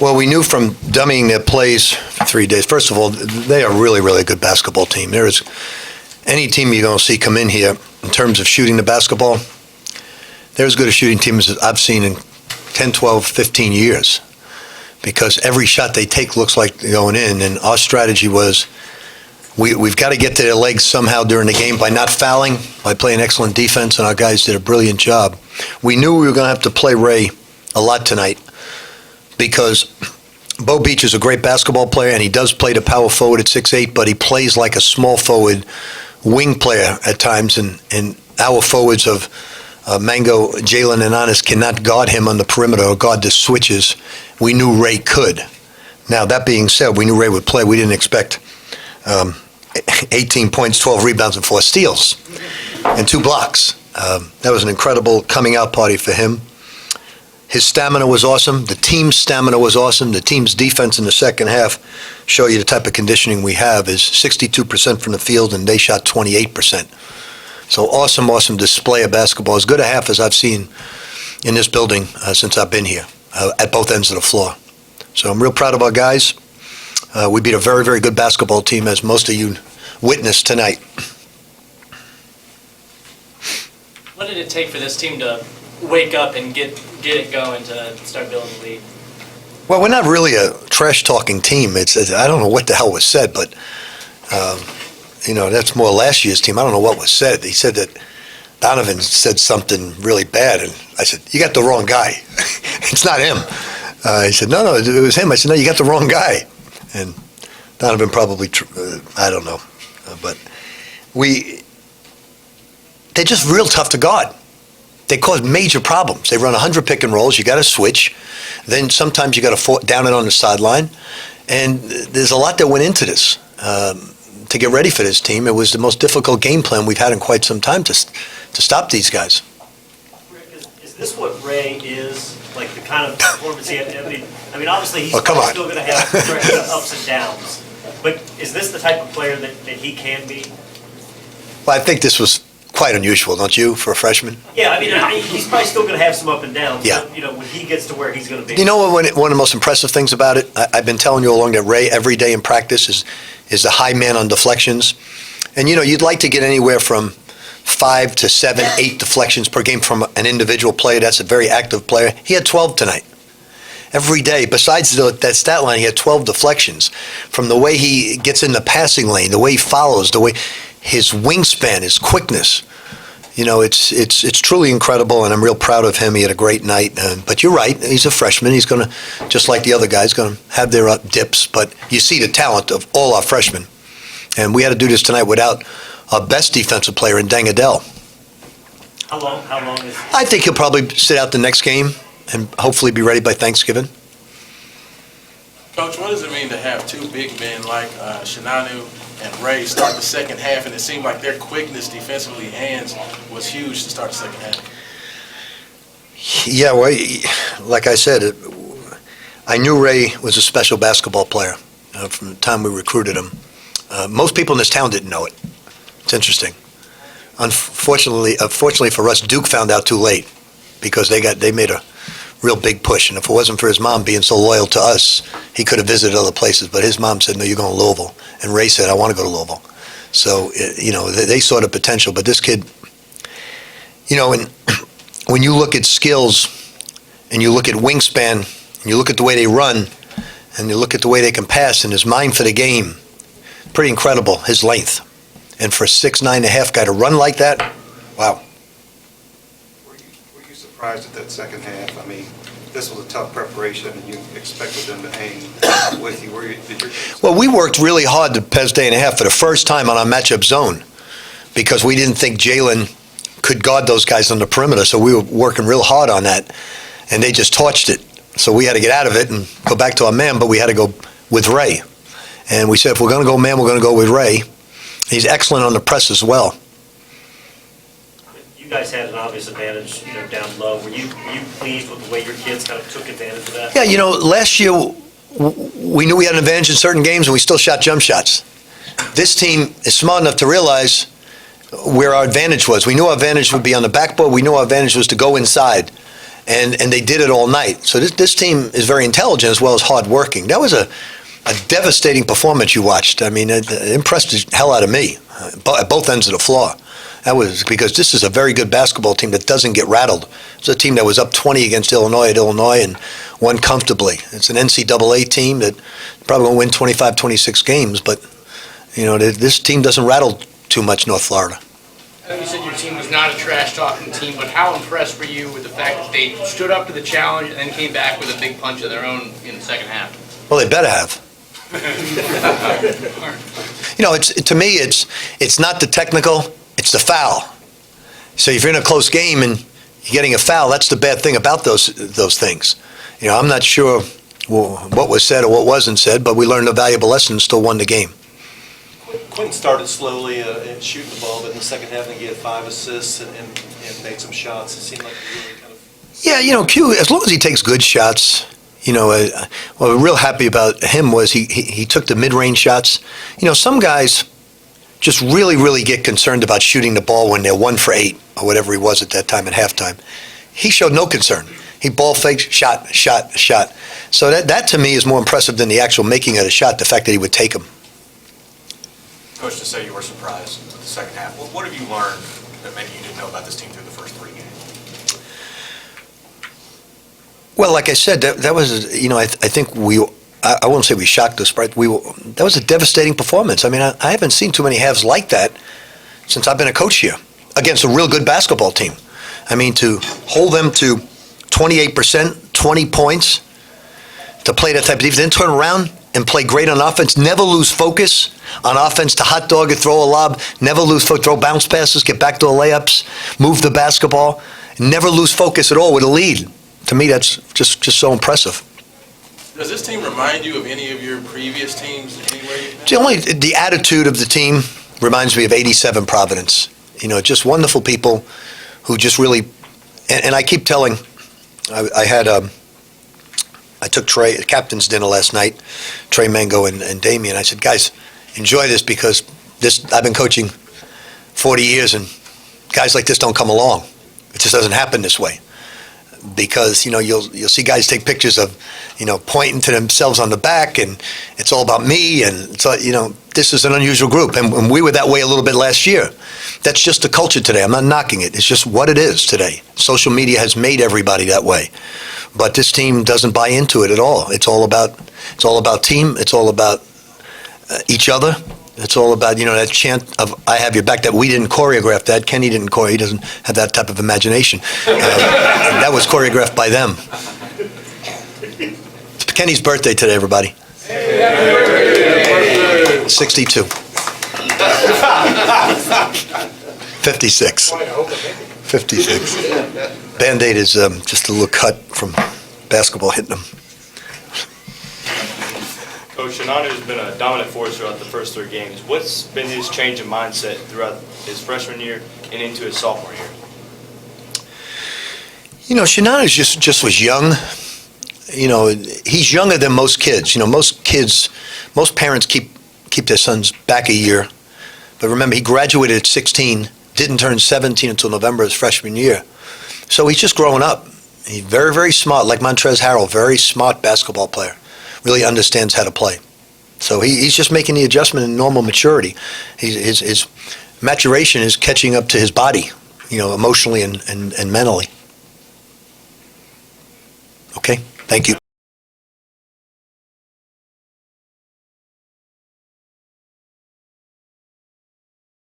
Well, we knew from dummying their plays for 3 days, first of all, they are a really, really good basketball team. There is any team you're going to see come in here in terms of shooting the basketball, they're as good a shooting team as I've seen in 10, 12, 15 years, because every shot they take looks like they're going in, and our strategy was we've got to get to their legs somehow during the game by not fouling, by playing excellent defense, and our guys did a brilliant job. We knew we were going to have to play Ray a lot tonight, because Bo Beach is a great basketball player, and he does play the power forward at 6'8", but he plays like a small forward wing player at times, and our forwards of Mango, Jalen, and Honest cannot guard him on the perimeter or guard the switches. We knew Ray could. Now, that being said, we knew Ray would play. We didn't expect 18 points, 12 rebounds, and 4 steals, and 2 blocks. That was an incredible coming out party for him. His stamina was awesome. The team's stamina was awesome. The team's defense in the second half show you the type of conditioning we have is 62% from the field, and they shot 28%. So awesome display of basketball. As good a half as I've seen in this building since I've been here at both ends of the floor. So I'm real proud of our guys. We beat a very, very good basketball team, as most of you witnessed tonight. What did it take for this team to wake up and get it going to start building the lead? Well, we're not really a trash-talking team. I don't know what the hell was said, but that's more last year's team. I don't know what was said. He said that Donovan said something really bad, and I said, "You got the wrong guy." It's not him. He said, "No, it was him." I said, "No, you got the wrong guy." And Donovan probably, I don't know, but they're just real tough to guard. They cause major problems. They run 100 pick and rolls. You got to switch. Then sometimes you got to down it on the sideline. And there's a lot that went into this to get ready for this team. It was the most difficult game plan we've had in quite some time to stop these guys. Rick, is this what Ray is? Like the kind of performance he had? I mean, obviously he's still going to have ups and downs. But is this the type of player that he can be? Well, I think this was quite unusual, don't you, for a freshman? Yeah, I mean, he's probably still going to have some up and downs. Yeah. But, when he gets to where he's going to be. You know what? One of the most impressive things about it, I've been telling you along that Ray every day in practice is the high man on deflections, and you'd like to get anywhere from 5 to 7, 8 deflections per game from an individual player. That's a very active player. He had 12 tonight. Every day, besides that stat line, he had 12 deflections. From the way he gets in the passing lane, the way he follows, the way his wingspan, his quickness. It's truly incredible, and I'm real proud of him. He had a great night. But you're right, he's a freshman. He's going to, just like the other guys, going to have their dips. But you see the talent of all our freshmen. And we had to do this tonight without our best defensive player in Deng Adele. How long is he? I think he'll probably sit out the next game and hopefully be ready by Thanksgiving. Coach, what does it mean to have 2 big men like Shinanu and Ray start the second half, and it seemed like their quickness defensively, hands, was huge to start the second half? Yeah, well, like I said, I knew Ray was a special basketball player from the time we recruited him. Most people in this town didn't know it. It's interesting. Unfortunately for us, Duke found out too late, because they made a real big push. And if it wasn't for his mom being so loyal to us, he could have visited other places. But his mom said, "No, you're going to Louisville." And Ray said, "I want to go to Louisville." So, they saw the potential. But this kid, and when you look at skills and you look at wingspan and you look at the way they run and you look at the way they can pass and his mind for the game, pretty incredible, his length. And for a 6'9.5" guy to run like that, wow. Were you surprised at that second half? I mean, this was a tough preparation, and you expected them to hang with you. Well, we worked really hard the past day and a half for the first time on our matchup zone, because we didn't think Jalen could guard those guys on the perimeter, so we were working real hard on that, and they just torched it. So we had to get out of it and go back to our man, but we had to go with Ray. And we said, if we're going to go man, we're going to go with Ray. He's excellent on the press as well. You guys had an obvious advantage, down low. Were you pleased with the way your kids kind of took advantage of that? Yeah, last year we knew we had an advantage in certain games, and we still shot jump shots. This team is smart enough to realize where our advantage was. We knew our advantage would be on the backboard. We knew our advantage was to go inside and they did it all night. So this team is very intelligent as well as hardworking. That was a devastating performance you watched. I mean, it impressed the hell out of me at both ends of the floor. That was because this is a very good basketball team that doesn't get rattled. It's a team that was up 20 against Illinois at Illinois and won comfortably. It's an NCAA team that probably won't win 25, 26 games, but this team doesn't rattle too much North Florida. You said your team was not a trash-talking team, but how impressed were you with the fact that they stood up to the challenge and then came back with a big punch of their own in the second half? Well, they better have. To me, it's not the technical, it's the foul. So if you're in a close game and you're getting a foul, that's the bad thing about those things. I'm not sure what was said or what wasn't said, but we learned a valuable lesson and still won the game. Quentin started slowly shooting the ball, but in the second half, I think he had 5 assists and made some shots. It seemed like he really kind of... Yeah, Q, as long as he takes good shots, what we're real happy about him was he took the mid-range shots. Some guys just really, really get concerned about shooting the ball when they're 1 for 8 or whatever he was at that time at halftime. He showed no concern. He ball faked, shot. So that to me is more impressive than the actual making of the shot, the fact that he would take them. Coach, to say you were surprised with the second half, what have you learned that maybe you didn't know about this team through the first 3 games? Well, like I said, that was, I think I won't say we shocked us, but that was a devastating performance. I mean, I haven't seen too many halves like that since I've been a coach here against a real good basketball team. I mean, to hold them to 28%, 20 points, to play that type of defense, then turn around and play great on offense, never lose focus on offense, to hot dog it, throw a lob, never lose focus, throw bounce passes, get backdoor layups, move the basketball, never lose focus at all with a lead. To me, that's just so impressive. Does this team remind you of any of your previous teams anywhere? The attitude of the team reminds me of '87 Providence. Just wonderful people who just really, and I keep telling, I took Trey at captain's dinner last night, Trey Mango and Damien. I said, guys, enjoy this because I've been coaching 40 years and guys like this don't come along. It just doesn't happen this way. Because, you'll see guys take pictures of, pointing to themselves on the back and it's all about me. And so, this is an unusual group. And we were that way a little bit last year. That's just the culture today. I'm not knocking it. It's just what it is today. Social media has made everybody that way. But this team doesn't buy into it at all. It's all about team. It's all about each other. It's all about, that chant of "I have your back" that we didn't choreograph that. Kenny didn't he doesn't have that type of imagination. That was choreographed by them. It's Kenny's birthday today, everybody. 62. 56. 56. Band-Aid is just a little cut from basketball hitting them. Coach, Shinanu has been a dominant force throughout the first 3 games. What's been his change in mindset throughout his freshman year and into his sophomore year? Shinanu just was young. He's younger than most kids. Most parents keep their sons back a year. But remember, he graduated at 16, didn't turn 17 until November his freshman year. So he's just growing up. He's very, very smart, like Montrezl Harrell, very smart basketball player. Really understands how to play. So he's just making the adjustment in normal maturity. His maturation is catching up to his body, emotionally and mentally. Okay, thank you.